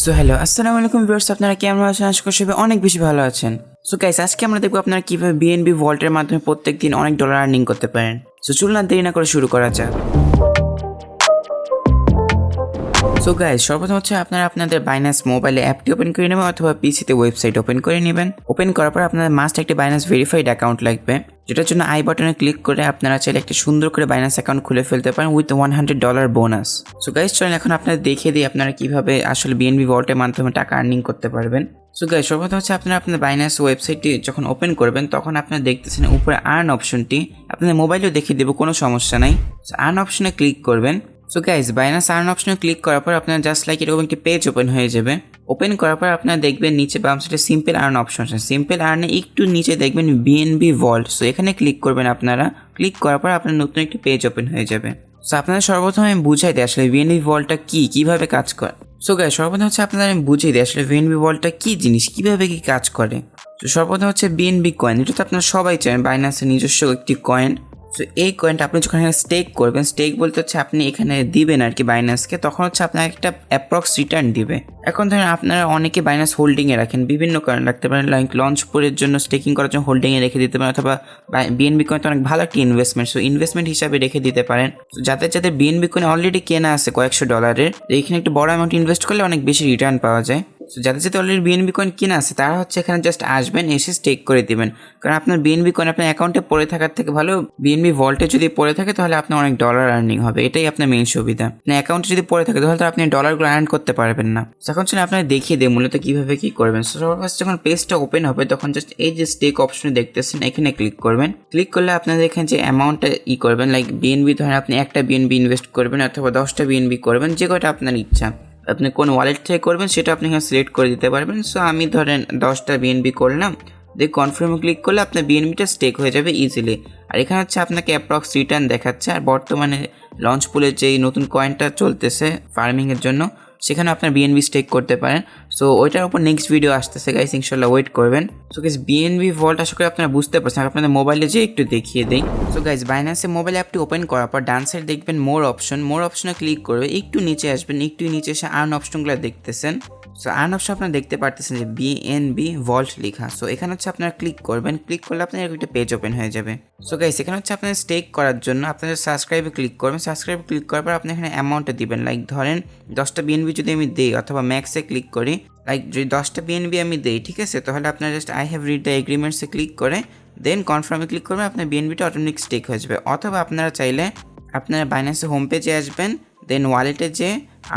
So hello, আসসালামু আলাইকুম viewers, আপনারা কেমন আছেন? আশা করি সবাই অনেক বেশি ভালো আছেন। সো গাইস, আজকে আমরা দেখব আপনারা কিভাবে বিএনবি ভল্টের মাধ্যমে প্রত্যেকদিন অনেক ডলার আর্নিং করতে পারেন। সো চলুন আর দেরি না করে শুরু করা যাক। সো গাইস, সর্বপ্রথম হচ্ছে আপনারা আপনাদের বাইন্যান্স মোবাইলে অ্যাপটি ওপেন করে নেবেন অথবা পিসিতে ওয়েবসাইট ওপেন করে নেবেন। ওপেন করার পর আপনাদের মাস্ট একটি বাইন্যান্স ভেরিফাইড অ্যাকাউন্ট লাগবে, যেটার জন্য আই বাটনে ক্লিক করে আপনারা চাইলে একটা সুন্দর করে বাইন্যান্স অ্যাকাউন্ট খুলে ফেলতে পারেন উইথ $100 বোনাস। সো গাইস, চলেন এখন আপনাদের দেখিয়ে দিই আপনারা কিভাবে আসলে বিএনবি ভল্টের মাধ্যমে টাকা আর্নিং করতে পারবেন। সো গাইস, সর্বপ্রথম হচ্ছে আপনারা আপনাদের বাইন্যান্স ওয়েবসাইটটি যখন ওপেন করবেন তখন আপনারা দেখতেছেন উপরে আর্ন অপশনটি, আপনাদের মোবাইলেও দেখিয়ে দেবো, কোনো সমস্যা নাই। সো আর্ন অপশনে ক্লিক করবেন। সো গাইস, বাইন্যান্স আর্ন অপশনে ক্লিক করার পর আপনার জাস্ট লাইক এরকম একটি পেজ ওপেন হয়ে যাবে। ওপেন করার পর আপনারা দেখবেন নিচে বাম সাইডে সিম্পল আর্ন অপশন আছে। সিম্পল আর্নে একটু নিচে দেখবেন বিএনবি ভল্ট। সো এখানে ক্লিক করবেন আপনারা। ক্লিক করার পর আপনার নতুন একটি পেজ ওপেন হয়ে যাবে। সো আপনাদের সর্বপ্রথম আমি বুঝাই দিই আসলে বিএনবি ভল্টটা কি, কিভাবে কাজ করে। সো গাইস, সর্বপ্রথম হচ্ছে আপনাদের আমি বুঝিয়ে দিই আসলে বিএনবি ভল্টটা কি জিনিস, কিভাবে কি কাজ করে। তো সর্বপ্রথম হচ্ছে বিএনবি কয়েন, এটা তো আপনারা সবাই চান, বাইন্যান্সের নিজস্ব একটি কয়েন। সো এই কয়েনটা আপনি যখন এখানে স্টেক করবেন, স্টেক বলতে হচ্ছে আপনি এখানে দিবেন আর কি বাইন্যান্সকে, তখন হচ্ছে আপনার একটা অ্যাপ্রক্স রিটার্ন দিবে। এখন ধরেন আপনারা অনেকে বাইন্যান্স হোল্ডিংয়ে রাখেন, বিভিন্ন কয়েন রাখতে পারেন, লাইক লঞ্চ পুরের জন্য স্টেকিং করার জন্য হোল্ডিংয়ে রেখে দিতে পারেন, অথবা বিএনবি কয়েন তো অনেক ভালো একটা ইনভেস্টমেন্ট, সো ইনভেস্টমেন্ট হিসাবে রেখে দিতে পারেন। যাদের যাদের বিএনবি কয়েন অলরেডি কেনা আছে কয়েকশো ডলারের, এইখানে একটু বড় অ্যামাউন্ট ইনভেস্ট করলে অনেক বেশি রিটার্ন পাওয়া যায়। সো যাদের যাদের অলরেডি বিএনবি কয়েন কিনা আছে তারা হচ্ছে এখানে জাস্ট আসবেন, এসে স্টেক করে দিবেন। কারণ আপনার বিএনবি কয়েন আপনার অ্যাকাউন্টে পড়ে থাকার থেকে ভালো বিএনবি ভল্টে যদি পড়ে থাকে তাহলে আপনার অনেক ডলার আর্নিং হবে, এটাই আপনার মেইন সুবিধা। আপনার অ্যাকাউন্টে যদি পড়ে থাকে তাহলে তো আপনি ডলারগুলো আর্ন করতে পারবেন না। এখন চলে আপনার দেখিয়ে দেয় মূলত কিভাবে কি করবেন। সো সবার ফার্স্ট যখন পেজটা ওপেন হবে তখন জাস্ট এই যে স্টেক অপশনে দেখতেছেন এখানে ক্লিক করবেন। ক্লিক করলে আপনাদের এখানে যে অ্যামাউন্টটা করবেন, লাইক বিএনবি ধরেন আপনি একটা বিএনবি ইনভেস্ট করবেন অথবা 10টা বিএনবি করবেন, যে কয়টা আপনার ইচ্ছা। আপনি কোন ওয়ালেট থেকে করবেন সেটা আপনি এখানে সিলেক্ট করে দিতে পারবেন। সো আমি ধরেন 10টা বিএনবি করলাম, দিয়ে কনফার্মে ক্লিক করলে আপনার বিএনবিটা স্টেক হয়ে যাবে ইজিলি। আর এখানে হচ্ছে আপনাকে অ্যাপ্রক্স রিটার্ন দেখাচ্ছে। আর বর্তমানে লঞ্চ পুলের যেই নতুন কয়েনটা চলতেছে ফার্মিংয়ের জন্য, সেখানে আপনার বিএনবি স্টেক করতে পারেন। সো ওইটার উপর নেক্সট ভিডিও আসতেছে গাইস, ইনশাল্লাহ ওয়েট করবেন। সো গাইস, বিএনবি ভল্ট আশা করি আপনারা বুঝতে পারছেন, আপনাদের মোবাইলে যে একটু দেখিয়ে দেই। সো গাইস, বাইন্যান্সের মোবাইল অ্যাপটি ওপেন করার পর ডান সাইড দেখবেন মোর অপশন, মোর অপশনে ক্লিক করবে, একটু নিচে আসবেন, একটু নিচে এসে আর্ন অপশনগুলো দেখতেছেন। সো আর্ন অপশন আপনারা দেখতে পারতেছেন যে বিএনবি ভল্ট লেখা। সো এখানে হচ্ছে আপনারা ক্লিক করবেন, ক্লিক করলে আপনার এরকম একটা পেজ ওপেন হয়ে যাবে। সো গাইস, এখানে হচ্ছে আপনাদের স্টেক করার জন্য আপনাদের সাবস্ক্রাইবে ক্লিক করবেন। সাবস্ক্রাইবে ক্লিক করার পর আপনি এখানে অ্যামাউন্টটা দিবেন, লাইক ধরেন 10টা বিএনবি যদি আমি দিই অথবা ম্যাক্সে ক্লিক করি, লাইক যদি 10টা বিএনবি আমি দিই, ঠিক আছে, তাহলে আপনার just I have read the এগ্রিমেন্টসে ক্লিক করে দেন কনফার্মে ক্লিক করবেন, আপনার বিএনবিটা অটোমেটিক স্টেক হয়ে যাবে। অথবা আপনারা চাইলে আপনারা বাইন্যান্সের হোম পেজে আসবেন, দেন ওয়ালেটে যে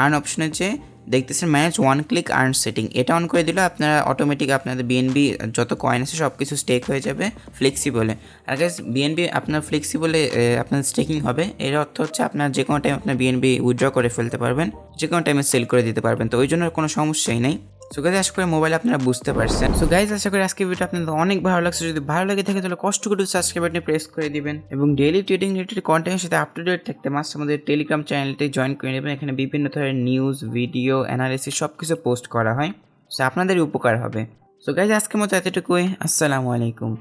আর্ন অপশনে যে দেখতেছেন manage one click earn setting, এটা অন করে দিলে আপনারা অটোমেটিক আপনাদের বিএনবি যত কয়েন আছে সব কিছু স্টেক হয়ে যাবে ফ্লেক্সিবলে। আর গাইস, বিএনবি আপনার ফ্লেক্সিবলে আপনার স্টেকিং হবে, এর অর্থ হচ্ছে আপনার যে কোনো টাইম আপনার বিএনবি উইথড্র করে ফেলতে পারবেন, যে কোনো টাইমে সেল করে দিতে পারবেন। তো ওই জন্য কোনো সমস্যাই নেই। সো গাইস, আশা করি মোবাইল আপনারা বুঝতে পারছেন। সো গাইস, আশা করি আজকে ভিডিও আপনাদের অনেক ভালো লাগছে। যদি ভালো লাগে থাকে তাহলে কষ্ট করে সাবস্ক্রাইব বাটনে প্রেস করে দিবেন এবং ডেইলি ট্রেডিং রিলেটেড কন্টেন্টের সাথে আপ টু ডেট থাকতে মাস্ট আমাদের টেলিগ্রাম চ্যানেলটি জয়েন করে নেবেন। এখানে বিভিন্ন ধরনের নিউজ, ভিডিও, অ্যানালিসিস সব কিছু পোস্ট করা হয়। সো আপনাদেরই উপকার হবে। সো গাইস, আজকের মতো এতটুকুই। আসসালামু আলাইকুম।